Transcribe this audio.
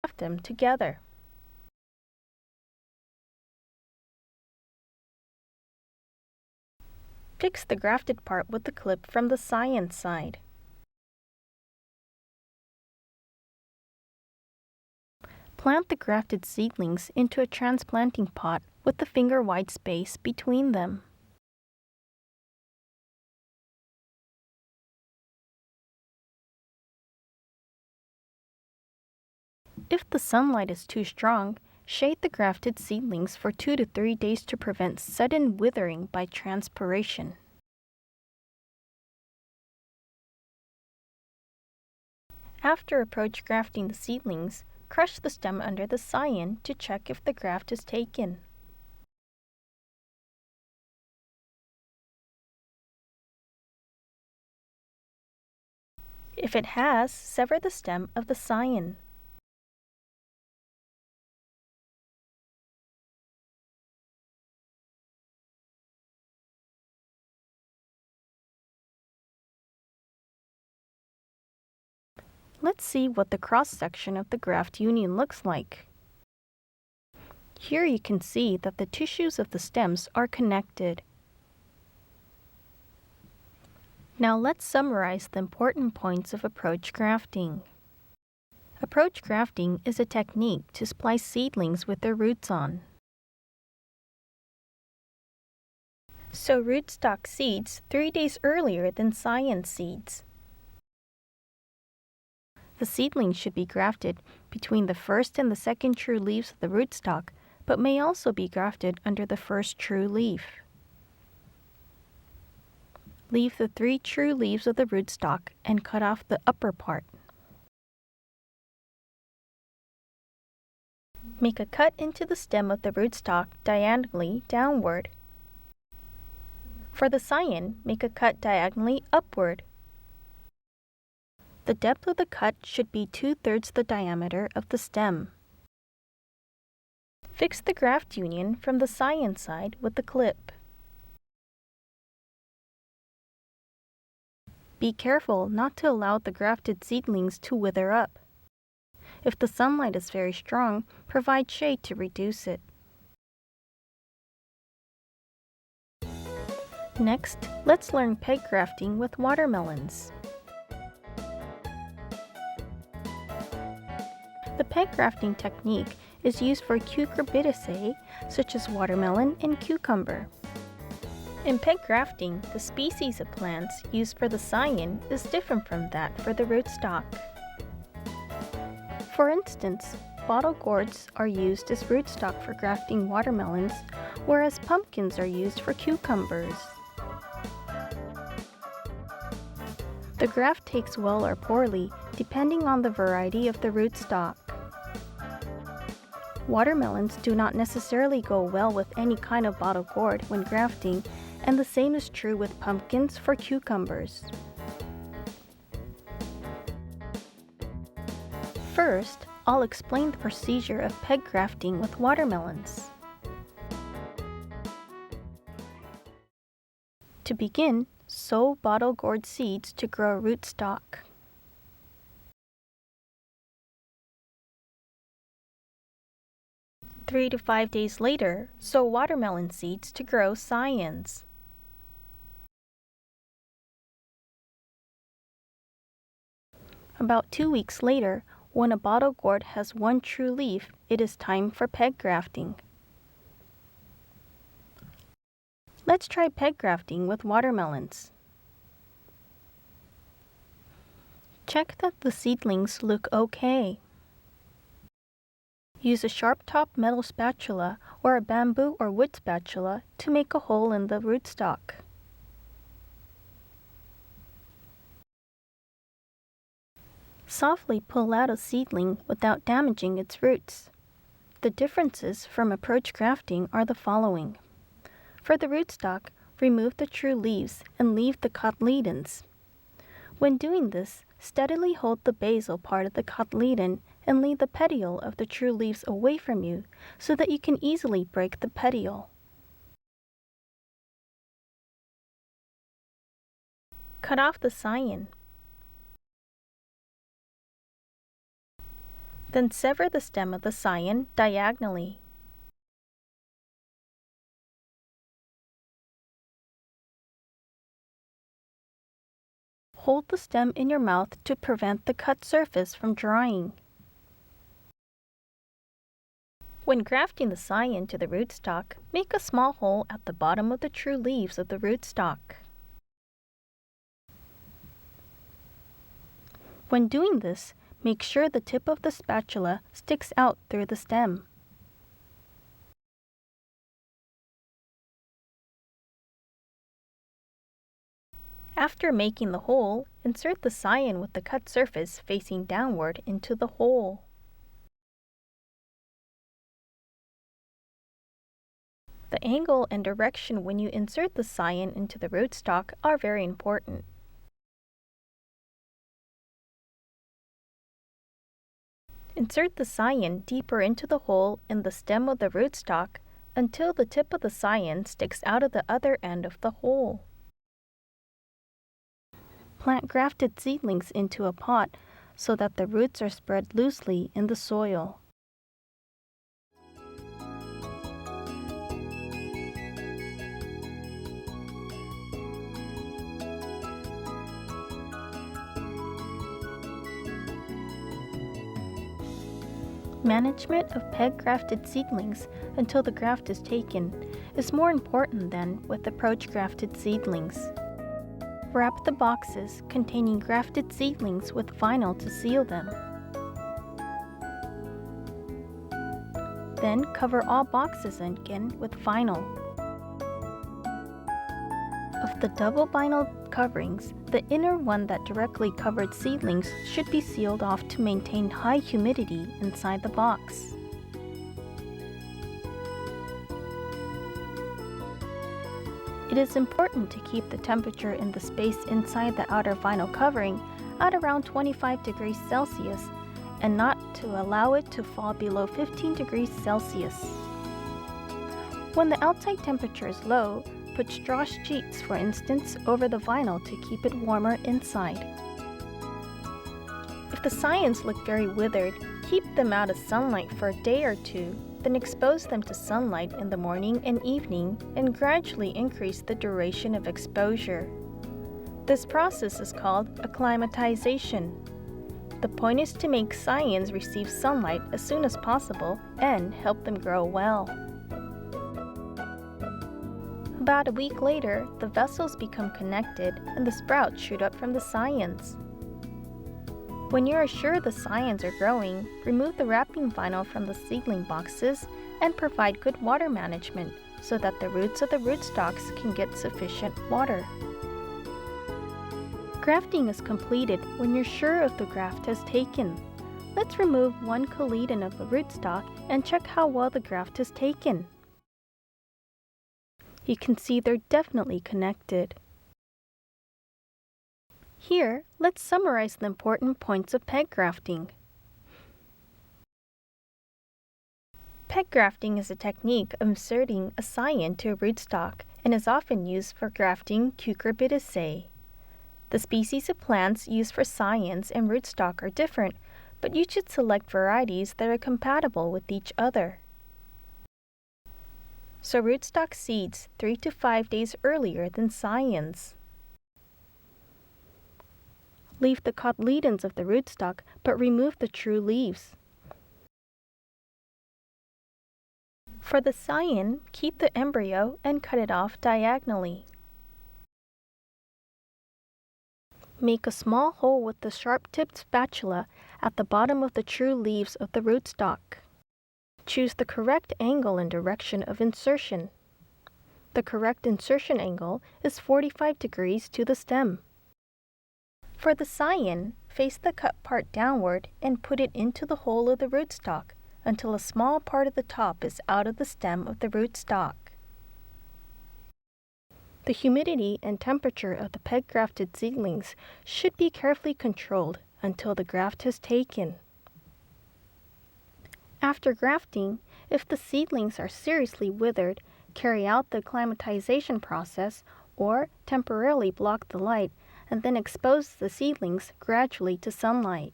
graft them together. Fix the grafted part with the clip from the science side. Plant the grafted seedlings into a transplanting pot with the finger-wide space between them. If the sunlight is too strong, shade the grafted seedlings for 2 to 3 days to prevent sudden withering by transpiration. After approach grafting the seedlings, crush the stem under the scion to check if the graft is taken. If it has, sever the stem of the scion. Let's see what the cross-section of the graft union looks like. Here you can see that the tissues of the stems are connected. Now let's summarize the important points of approach grafting. Approach grafting is a technique to splice seedlings with their roots on. Sow rootstock seeds 3 days earlier than scion seeds. The seedlings should be grafted between the first and the second true leaves of the rootstock, but may also be grafted under the first true leaf. Leave the 3 true leaves of the rootstock and cut off the upper part. Make a cut into the stem of the rootstock diagonally downward. For the scion, make a cut diagonally upward. The depth of the cut should be 2/3 the diameter of the stem. Fix the graft union from the scion side with the clip. Be careful not to allow the grafted seedlings to wither up. If the sunlight is very strong, provide shade to reduce it. Next, let's learn peg grafting with watermelons. The peg grafting technique is used for cucurbitaceae such as watermelon and cucumber. In peg grafting, the species of plants used for the scion is different from that for the rootstock. For instance, bottle gourds are used as rootstock for grafting watermelons, whereas pumpkins are used for cucumbers. The graft takes well or poorly depending on the variety of the rootstock. Watermelons do not necessarily go well with any kind of bottle gourd when grafting, and the same is true with pumpkins for cucumbers. First, I'll explain the procedure of peg grafting with watermelons. To begin, sow bottle gourd seeds to grow a rootstock. Three to 5 days later, sow watermelon seeds to grow scions. About 2 weeks later, when a bottle gourd has 1 true leaf, it is time for peg grafting. Let's try peg grafting with watermelons. Check that the seedlings look okay. Use a sharp-top metal spatula or a bamboo or wood spatula to make a hole in the rootstock. Softly pull out a seedling without damaging its roots. The differences from approach grafting are the following. For the rootstock, remove the true leaves and leave the cotyledons. When doing this, steadily hold the basal part of the cotyledon and leave the petiole of the true leaves away from you so that you can easily break the petiole. Cut off the scion. Then sever the stem of the scion diagonally. Hold the stem in your mouth to prevent the cut surface from drying. When grafting the scion to the rootstock, make a small hole at the bottom of the true leaves of the rootstock. When doing this, make sure the tip of the spatula sticks out through the stem. After making the hole, insert the scion with the cut surface facing downward into the hole. The angle and direction when you insert the scion into the rootstock are very important. Insert the scion deeper into the hole in the stem of the rootstock until the tip of the scion sticks out of the other end of the hole. Plant grafted seedlings into a pot so that the roots are spread loosely in the soil. Management of peg-grafted seedlings until the graft is taken is more important than with approach-grafted seedlings. Wrap the boxes containing grafted seedlings with vinyl to seal them. Then cover all boxes again with vinyl. Of the double vinyl coverings, the inner one that directly covered seedlings should be sealed off to maintain high humidity inside the box. It is important to keep the temperature in the space inside the outer vinyl covering at around 25 degrees Celsius and not to allow it to fall below 15 degrees Celsius. When the outside temperature is low, put straw sheets, for instance, over the vinyl to keep it warmer inside. If the scions look very withered, keep them out of sunlight for a day or two, then expose them to sunlight in the morning and evening and gradually increase the duration of exposure. This process is called acclimatization. The point is to make scions receive sunlight as soon as possible and help them grow well. About a week later, the vessels become connected and the sprouts shoot up from the scions. When you are sure the scions are growing, remove the wrapping vinyl from the seedling boxes and provide good water management so that the roots of the rootstocks can get sufficient water. Grafting is completed when you're sure if the graft has taken. Let's remove one cotyledon of the rootstock and check how well the graft has taken. You can see they're definitely connected. Here, let's summarize the important points of peg grafting. Peg grafting is a technique of inserting a scion to a rootstock and is often used for grafting Cucurbitaceae. The species of plants used for scions and rootstock are different, but you should select varieties that are compatible with each other. Sow rootstock seeds 3 to 5 days earlier than scions. Leave the cotyledons of the rootstock, but remove the true leaves. For the scion, keep the embryo and cut it off diagonally. Make a small hole with the sharp-tipped spatula at the bottom of the true leaves of the rootstock. Choose the correct angle and direction of insertion. The correct insertion angle is 45 degrees to the stem. For the scion, face the cut part downward and put it into the hole of the rootstock until a small part of the top is out of the stem of the rootstock. The humidity and temperature of the peg-grafted seedlings should be carefully controlled until the graft has taken. After grafting, if the seedlings are seriously withered, carry out the acclimatization process or temporarily block the light and then expose the seedlings gradually to sunlight.